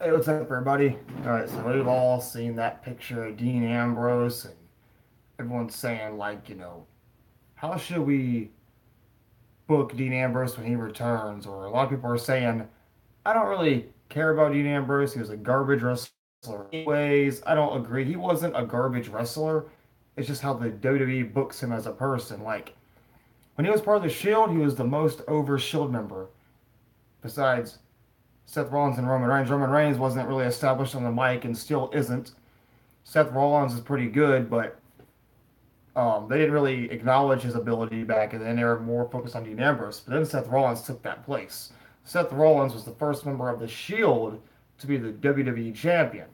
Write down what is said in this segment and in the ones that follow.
Hey, what's up, everybody? All right, so we've all seen that picture of Dean Ambrose, and everyone's saying, like, how should we book Dean Ambrose when he returns? Or a lot of people are saying, I don't really care about Dean Ambrose. He was a garbage wrestler. Anyways, I don't agree. He wasn't a garbage wrestler. It's just how the WWE books him as a person. Like, when he was part of the Shield, he was the most over Shield member, besides Seth Rollins and Roman Reigns. Roman Reigns wasn't really established on the mic and still isn't. Seth Rollins is pretty good, but they didn't really acknowledge his ability back then. They were more focused on Dean Ambrose. But then Seth Rollins took that place. Seth Rollins was the first member of the Shield to be the WWE champion.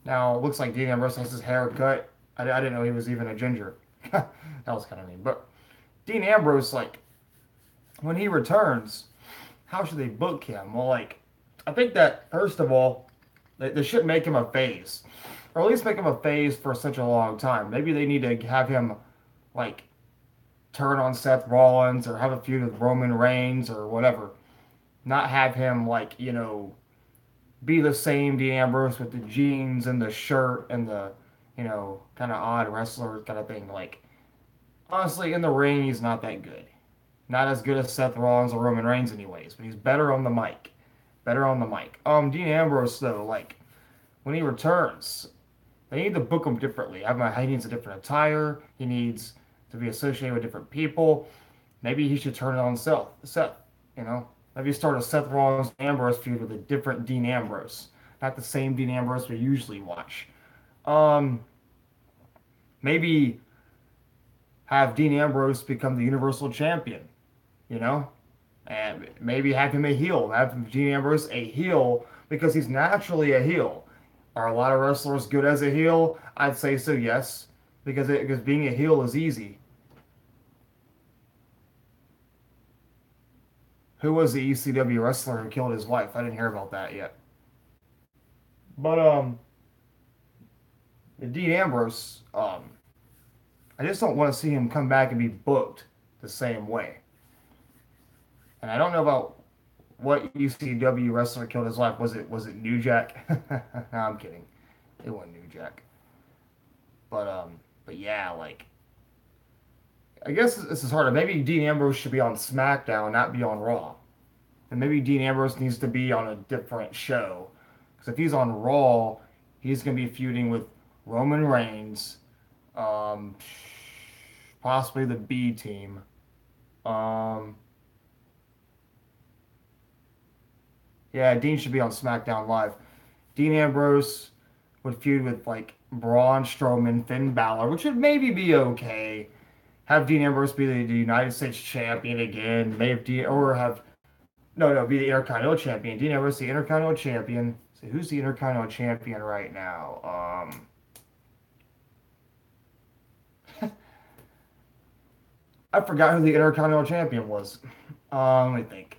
Now, it looks like Dean Ambrose has his hair cut. I didn't know he was even a ginger. That was kind of mean. But Dean Ambrose, like, when he returns, how should they book him? Well, like, I think that, first of all, they should make him a phase, or at least make him a phase for such a long time. Maybe they need to have him like turn on Seth Rollins or have a feud with Roman Reigns or whatever. Not have him like be the same Dean Ambrose with the jeans and the shirt and the kind of odd wrestler kind of thing. Like honestly, in the ring he's not that good. Not as good as Seth Rollins or Roman Reigns, anyways. But he's better on the mic. Better on the mic. Dean Ambrose though, like when he returns, they need to book him differently. He needs a different attire. He needs to be associated with different people. Maybe he should turn it on Seth, you know? Maybe start a Seth Rollins Ambrose feud with a different Dean Ambrose. Not the same Dean Ambrose we usually watch. Um, Maybe have Dean Ambrose become the Universal Champion, you know? And maybe have him a heel. Have Dean Ambrose a heel because he's naturally a heel. Are a lot of wrestlers good as a heel? I'd say so, yes. Because being a heel is easy. Who was the ECW wrestler who killed his wife? I didn't hear about that yet. But Dean Ambrose, I just don't want to see him come back and be booked the same way. And I don't know about what ECW wrestler killed his wife. Was it New Jack? No, I'm kidding. It wasn't New Jack. But yeah, like I guess this is harder. Maybe Dean Ambrose should be on SmackDown, not be on Raw. And maybe Dean Ambrose needs to be on a different show. Because if he's on Raw, he's going to be feuding with Roman Reigns, um, possibly the B team. Um, yeah, Dean should be on SmackDown Live. Dean Ambrose would feud with like Braun Strowman, Finn Balor, which would maybe be okay. Have Dean Ambrose be the United States champion again, maybe or have no, be the Intercontinental Champion. Dean Ambrose, the Intercontinental Champion. So who's the Intercontinental Champion right now? I forgot who the Intercontinental Champion was. Let me think.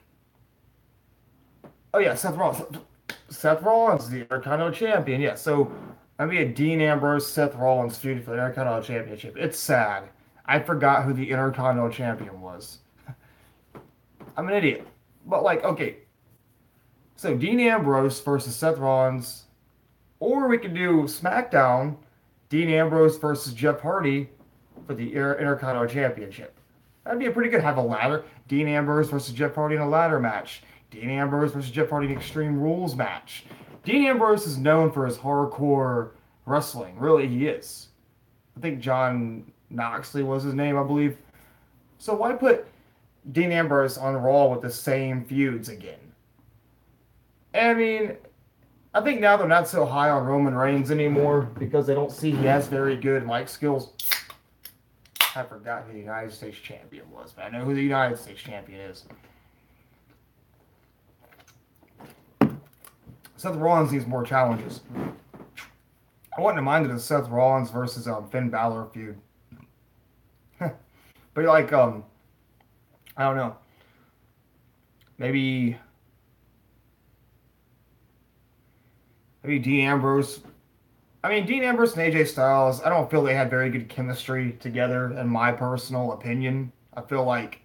Oh yeah, Seth Rollins. Seth Rollins, the Intercontinental Champion. Yeah, so I mean a Dean Ambrose, Seth Rollins feud for the Intercontinental Championship. It's sad. I forgot who the Intercontinental Champion was. I'm an idiot. But like, okay, so Dean Ambrose versus Seth Rollins, or we could do SmackDown, Dean Ambrose versus Jeff Hardy for the Intercontinental Championship. That'd be a pretty good. Have a ladder. Dean Ambrose versus Jeff Hardy in a ladder match. Dean Ambrose versus Jeff Hardy in an Extreme Rules match. Dean Ambrose is known for his hardcore wrestling. Really, he is. I think John Moxley was his name, I believe. So why put Dean Ambrose on Raw with the same feuds again? I mean, I think now they're not so high on Roman Reigns anymore because they don't see he has very good mic skills. I forgot who the United States champion was, but I know who the United States champion is. Seth Rollins needs more challenges. I wouldn't have minded a Seth Rollins versus Finn Balor feud. But like I don't know. Maybe Dean Ambrose. I mean, Dean Ambrose and AJ Styles, I don't feel they had very good chemistry together, in my personal opinion. I feel like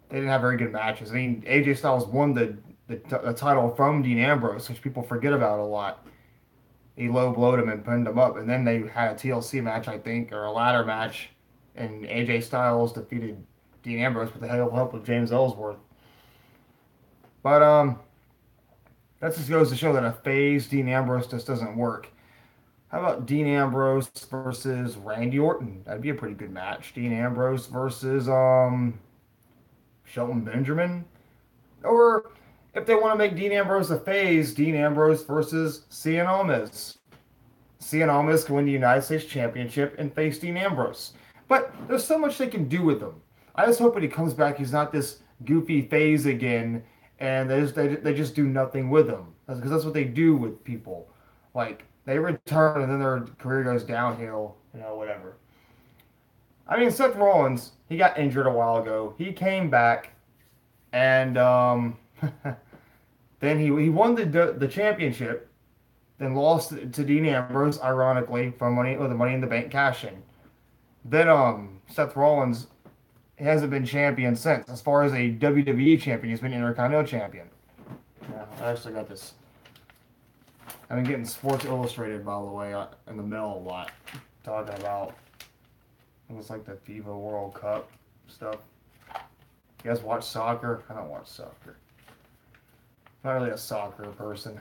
they didn't have very good matches. I mean, AJ Styles won the the title from Dean Ambrose, which people forget about a lot. He low blowed him and pinned him up, and then they had a TLC match, I think, or a ladder match, and AJ Styles defeated Dean Ambrose with the help of James Ellsworth. But that just goes to show that a phase Dean Ambrose just doesn't work. How about Dean Ambrose versus Randy Orton? That'd be a pretty good match. Dean Ambrose versus Shelton Benjamin. Or if they want to make Dean Ambrose a phase, Dean Ambrose versus Cien Almas. Cien Almas can win the United States Championship and face Dean Ambrose. But there's so much they can do with him. I just hope when he comes back, he's not this goofy phase again, and they just do nothing with him. Because that's what they do with people. Like, they return and then their career goes downhill, whatever. I mean, Seth Rollins, he got injured a while ago. He came back, and then he won the championship, then lost to Dean Ambrose, ironically, from the Money in the Bank cash-in. Then Seth Rollins hasn't been champion since. As far as a WWE champion, he's been Intercontinental champion. Yeah, I actually got this. I've been getting Sports Illustrated, by the way, in the mail a lot, talking about it looks like the FIFA World Cup stuff. You guys watch soccer? I don't watch soccer. I'm not really a soccer person.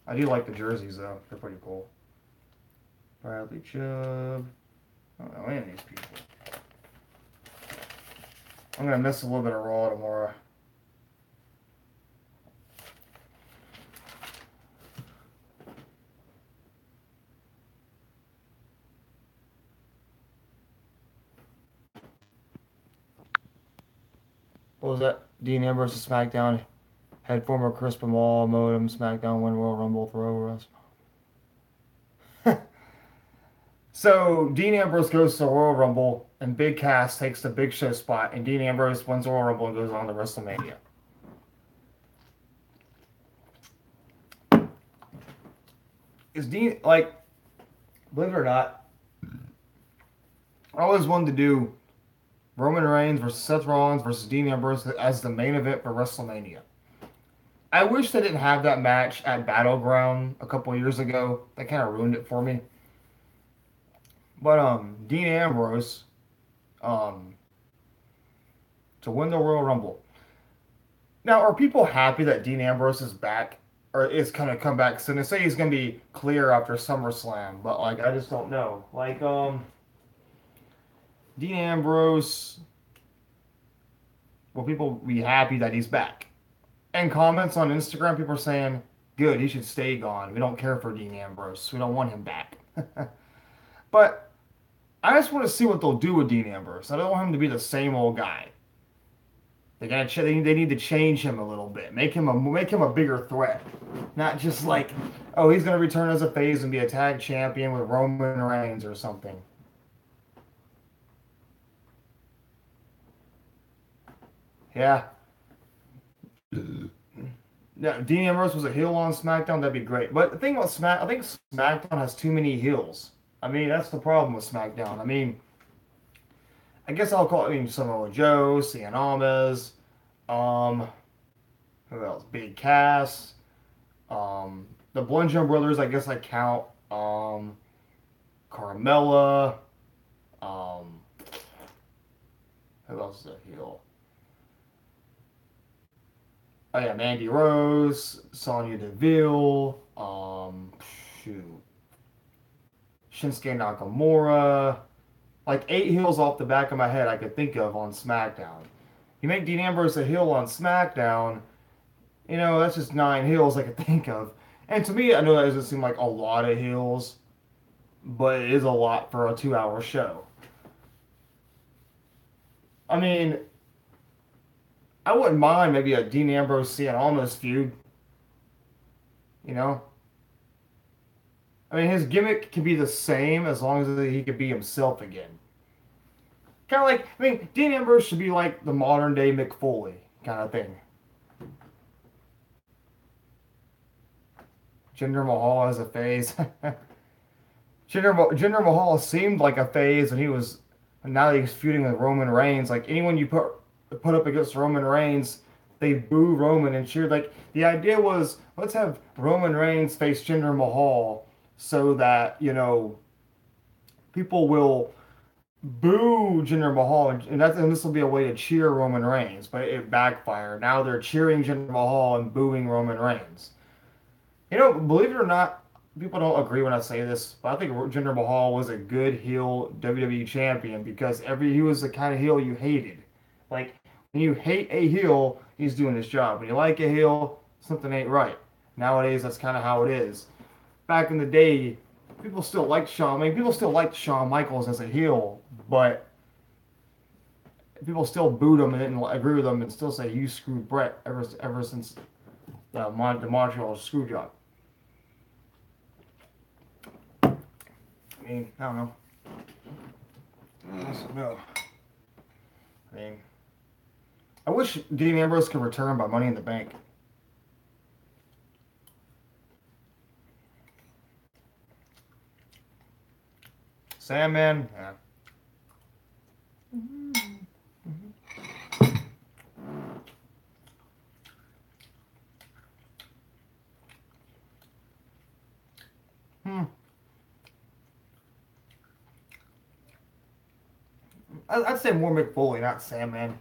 I do like the jerseys, though. They're pretty cool. Bradley Chubb. I don't know any of these people. I'm going to miss a little bit of Raw tomorrow. What was that? Dean Ambrose to SmackDown. Had former Chris Benoit, Modem, SmackDown, win Royal Rumble, throw us. So Dean Ambrose goes to Royal Rumble, and Big Cass takes the Big Show spot, and Dean Ambrose wins Royal Rumble and goes on to WrestleMania. Is Dean, like, believe it or not, I always wanted to do Roman Reigns versus Seth Rollins versus Dean Ambrose as the main event for WrestleMania. I wish they didn't have that match at Battleground a couple years ago. That kind of ruined it for me. But Dean Ambrose to win the Royal Rumble. Now, are people happy that Dean Ambrose is back, or is going to come back soon? They say he's going to be clear after SummerSlam, but like I just don't know. Like Dean Ambrose, will people be happy that he's back? And comments on Instagram, people are saying, good, he should stay gone. We don't care for Dean Ambrose. We don't want him back. But I just want to see what they'll do with Dean Ambrose. I don't want him to be the same old guy. They need to change him a little bit. Make him a bigger threat. Not just like, oh, he's going to return as a phase and be a tag champion with Roman Reigns or something. Yeah. Yeah, Dean Ambrose was a heel on SmackDown, that'd be great. But the thing about I think SmackDown has too many heels. I mean, that's the problem with SmackDown. I mean, I guess I'll call it, Samoa Joe, Cien Almas, who else? Big Cass, the Bludgeon Brothers, I guess I count, Carmella, who else is a heel? Oh yeah, Mandy Rose, Sonya Deville, Shinsuke Nakamura. Like 8 heels off the back of my head I could think of on SmackDown. You make Dean Ambrose a heel on SmackDown, that's just 9 heels I could think of. And to me, I know that doesn't seem like a lot of heels, but it is a lot for a 2-hour show. I mean, I wouldn't mind maybe a Dean Ambrose Cien Almas feud. I mean, his gimmick can be the same as long as he could be himself again. Kind of like, Dean Ambrose should be like the modern day Mick Foley kind of thing. Jinder Mahal as a phase. Jinder Mahal seemed like a phase when now that he's feuding with Roman Reigns. Like anyone you put up against Roman Reigns, they boo Roman and cheer. Like the idea was, let's have Roman Reigns face Jinder Mahal so that people will boo Jinder Mahal, and this will be a way to cheer Roman Reigns, but it backfired. Now they're cheering Jinder Mahal and booing Roman Reigns. Believe it or not, people don't agree when I say this, but I think Jinder Mahal was a good heel WWE champion because he was the kind of heel you hated. Like when you hate a heel, he's doing his job. When you like a heel, something ain't right. Nowadays, that's kind of how it is. Back in the day, people still liked Shawn. I mean, people still liked Shawn Michaels as a heel, but people still booed him and didn't agree with him and still say you screwed Brett ever since the Montreal screw job. I mean, I don't know. No. I mean, I wish Dean Ambrose could return by Money in the Bank. Sandman, yeah. Hmm. I'd say more Mick Foley, not Sandman.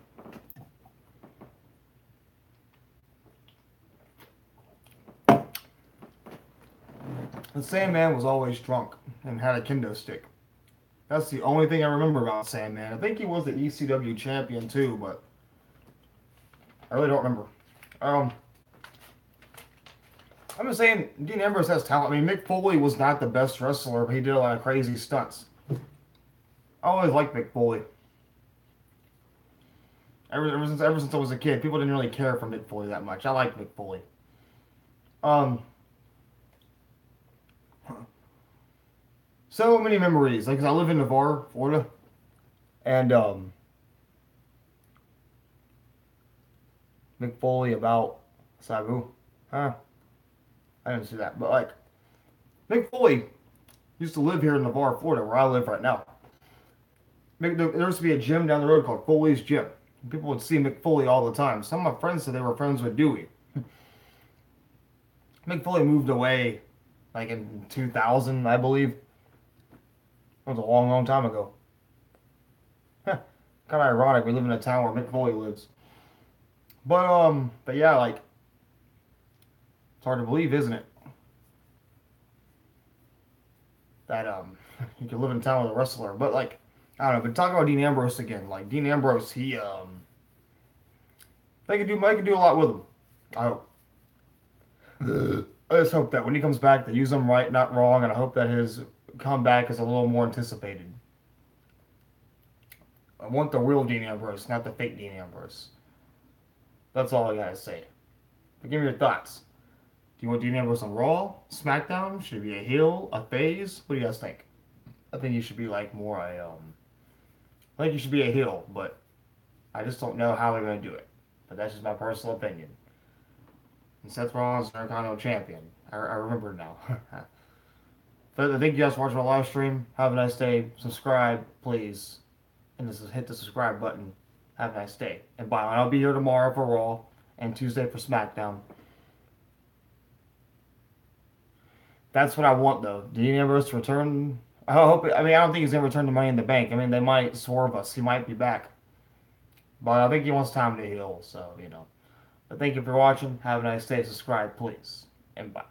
The Sandman was always drunk and had a kendo stick. That's the only thing I remember about Sandman. I think he was the ECW champion too, but I really don't remember. I'm just saying, Dean Ambrose has talent. I mean, Mick Foley was not the best wrestler, but he did a lot of crazy stunts. I always liked Mick Foley. Ever since I was a kid, people didn't really care for Mick Foley that much. I liked Mick Foley. So many memories. Like, 'cause I live in Navarre, Florida, and Mick Foley about Sabu. Huh? I didn't see that, but like Mick Foley used to live here in Navarre, Florida, where I live right now. There used to be a gym down the road called Foley's Gym. People would see Mick Foley all the time. Some of my friends said they were friends with Dewey. Mick Foley moved away like in 2000, I believe. That was a long, long time ago. Kind of ironic. We live in a town where Mick Foley lives. But yeah, like it's hard to believe, isn't it? That you can live in a town with a wrestler. But like I don't know. But talk about Dean Ambrose again. Like Dean Ambrose, they could do a lot with him. I hope. I just hope that when he comes back, they use him right, not wrong, and I hope that his comeback is a little more anticipated. I want the real Dean Ambrose, not the fake Dean Ambrose. That's all I gotta say. But give me your thoughts. Do you want Dean Ambrose on Raw, SmackDown? Should he be a heel, a phase? What do you guys think? I think he should be like more I think he should be a heel, but I just don't know how they're gonna do it. But that's just my personal opinion. And Seth Rollins, Intercontinental Champion. I remember now. But thank you guys for watching my live stream. Have a nice day. Subscribe, please. And just hit the subscribe button. Have a nice day. And bye. I'll be here tomorrow for Raw and Tuesday for SmackDown. That's what I want, though. Dean Ambrose to return. I hope. I mean, I don't think he's gonna return to Money in the Bank. I mean, they might swerve us. He might be back. But I think he wants time to heal. So But thank you for watching. Have a nice day. Subscribe, please. And bye.